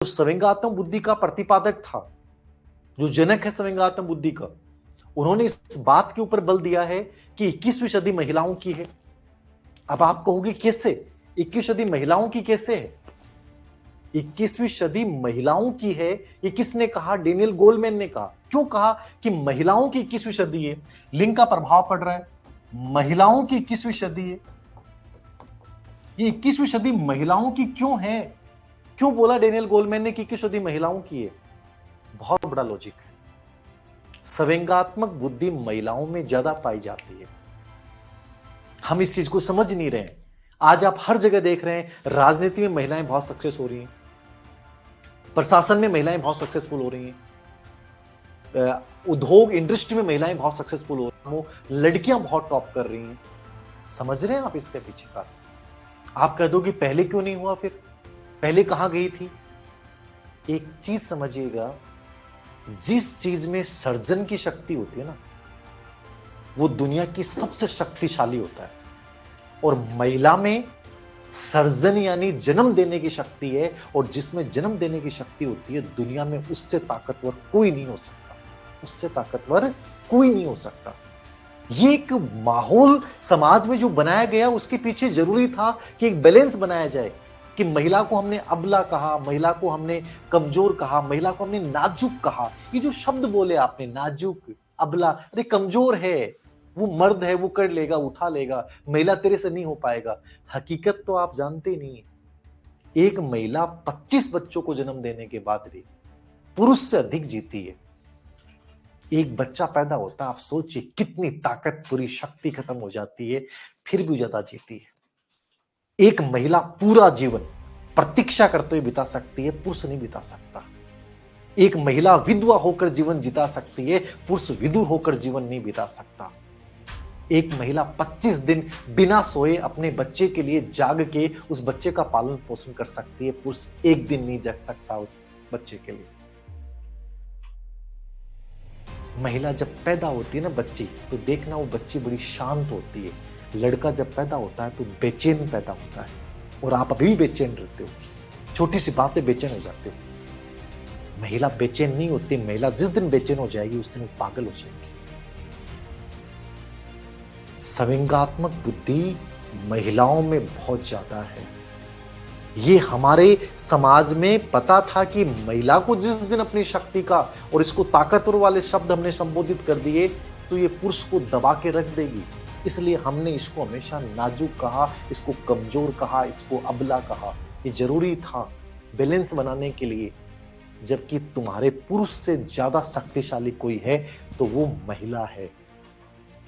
जो सविंगात्मक बुद्धि का प्रतिपादक था, जो जनक है सविंगात्मक बुद्धि का, उन्होंने इस बात के ऊपर बल दिया है कि 21वीं सदी महिलाओं की है। अब आप कहोगे कैसे? 21वीं सदी महिलाओं की कैसे है? 21वीं सदी महिलाओं की है, ये किसने कहा? डेनियल गोलमैन ने कहा। क्यों कहा कि महिलाओं की 21वीं सदी है? लिंग का प्रभाव पड़ रहा है। महिलाओं की 21वीं सदी है। ये 21वीं सदी महिलाओं की क्यों है? क्यों बोला डेनियल गोलमैन ने कि 21वीं सदी महिलाओं की है? बहुत बड़ा लॉजिक है। सविंगात्मक बुद्धि महिलाओं में ज्यादा पाई जाती है। हम इस चीज को समझ नहीं रहे हैं। आज आप हर जगह देख रहे हैं, राजनीति में महिलाएं बहुत सक्सेस हो रही हैं, प्रशासन में महिलाएं बहुत सक्सेसफुल हो रही हैं, उद्योग इंडस्ट्री में महिलाएं बहुत सक्सेसफुल हो रही हैं, लड़कियां बहुत टॉप कर रही हैं। समझ रहे हैं आप इसके पीछे का? आप कह दो कि पहले क्यों नहीं हुआ? फिर पहले कहां गई थी? एक चीज समझिएगा, जिस चीज में सर्जन की शक्ति होती है ना, वो दुनिया की सबसे शक्तिशाली होता है। और महिला में सर्जन यानी जन्म देने की शक्ति है, और जिसमें जन्म देने की शक्ति होती है, दुनिया में उससे ताकतवर कोई नहीं हो सकता। उससे ताकतवर कोई नहीं हो सकता। ये एक माहौल समाज में जो बनाया गया, उसके पीछे जरूरी था कि एक बैलेंस बनाया जाए कि महिला को हमने अबला कहा, महिला को हमने कमजोर कहा, महिला को हमने नाजुक कहा। ये जो शब्द बोले आपने, नाजुक, अबला, अरे कमजोर है, वो मर्द है, वो कर लेगा, उठा लेगा, महिला तेरे से नहीं हो पाएगा। हकीकत तो आप जानते नहीं है। एक महिला 25 बच्चों को जन्म देने के बाद भी पुरुष से अधिक जीती है। एक बच्चा पैदा होता है, आप सोचिए कितनी ताकत, पूरी शक्ति खत्म हो जाती है, फिर भी ज्यादा जीती है। एक महिला पूरा जीवन प्रतीक्षा करते हुए बिता सकती है, पुरुष नहीं बिता सकता। एक महिला विधवा होकर जीवन जिता सकती है, पुरुष विधुर होकर जीवन नहीं बिता सकता। एक महिला 25 दिन बिना सोए अपने बच्चे के लिए जाग के उस बच्चे का पालन पोषण कर सकती है, पुरुष एक दिन नहीं जग सकता उस बच्चे के लिए। महिला जब पैदा होती है ना बच्ची, तो देखना वो बच्ची बड़ी शांत होती है। लड़का जब पैदा होता है तो बेचैन पैदा होता है, और आप अभी भी बेचैन रहते हो, छोटी सी बात पे बेचैन हो जाते हो। महिला बेचैन नहीं होती। महिला जिस दिन बेचैन हो जाएगी, उस दिन वो पागल हो जाएगी। सविंगात्मक बुद्धि महिलाओं में बहुत ज्यादा है। ये हमारे समाज में पता था कि महिला को जिस दिन अपनी शक्ति का और इसको ताकतवर वाले शब्द हमने संबोधित कर दिए, तो ये पुरुष को दबा के रख देगी। इसलिए हमने इसको हमेशा नाजुक कहा, इसको कमजोर कहा, इसको अबला कहा। ये जरूरी था बैलेंस बनाने के लिए। जबकि तुम्हारे पुरुष से ज्यादा शक्तिशाली कोई है तो वो महिला है,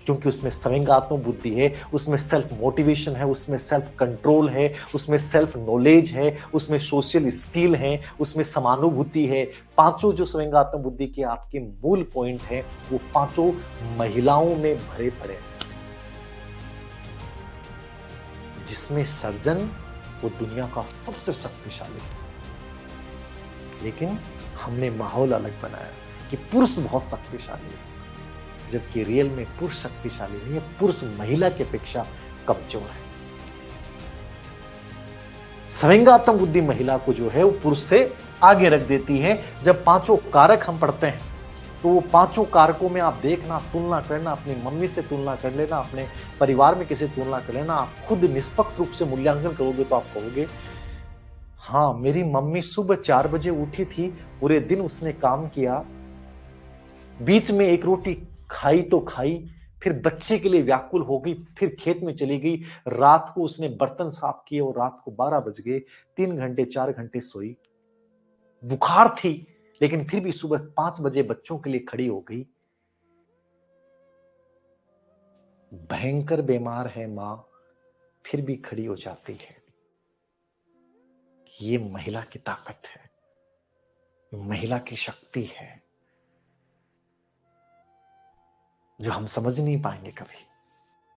क्योंकि उसमें सविंगात्मक बुद्धि है, उसमें सेल्फ मोटिवेशन है, उसमें सेल्फ कंट्रोल है, उसमें सेल्फ नॉलेज है, उसमें सोशल स्किल है, उसमें समानुभूति है। पांचों जो सविंगात्मक बुद्धि के आपके मूल पॉइंट हैं, वो पांचों महिलाओं में भरे पड़े हैं। जिसमें सर्जन वो दुनिया का सबसे शक्तिशाली है। लेकिन हमने माहौल अलग बनाया कि पुरुष बहुत शक्तिशाली है, जबकि रियल में पुरुष शक्तिशाली नहीं है, पुरुष महिला की अपेक्षा कमजोर है। सविंगात्मक बुद्धि महिला को जो है वो पुरुष से आगे रख देती है। जब पांचों कारक हम पढ़ते हैं, तो वो पांचों कारकों में आप देखना, तुलना करना, अपनी मम्मी से तुलना कर लेना, अपने परिवार में किसी से तुलना कर लेना। आप खुद निष्पक्ष रूप से मूल्यांकन करोगे तो आप कहोगे, हाँ मेरी मम्मी सुबह 4 बजे उठी थी, पूरे दिन उसने काम किया, बीच में एक रोटी खाई तो खाई, फिर बच्चे के लिए व्याकुल हो गई, फिर खेत में चली गई, रात को उसने बर्तन साफ किए और रात को 12 बज गए, 3 घंटे 4 घंटे सोई, बुखार थी, लेकिन फिर भी सुबह 5 बजे बच्चों के लिए खड़ी हो गई। भयंकर बीमार है मां, फिर भी खड़ी हो जाती है। ये महिला की ताकत है, महिला की शक्ति है, जो हम समझ नहीं पाएंगे कभी।